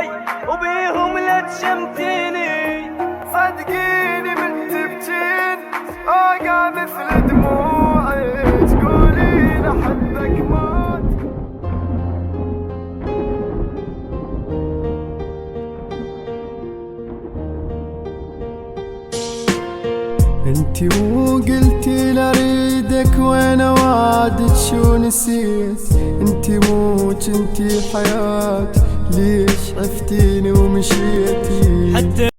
شوي وبيهم لا تشمتيني. صدقيني من تبكين اوقع مثل دموعي، تقولي لحبك مات. انتي مو قلتي لاريدك وانا وعدت شو نسيت. انتي مو جنتي حياتي، ليش عفتيني ومشيتي؟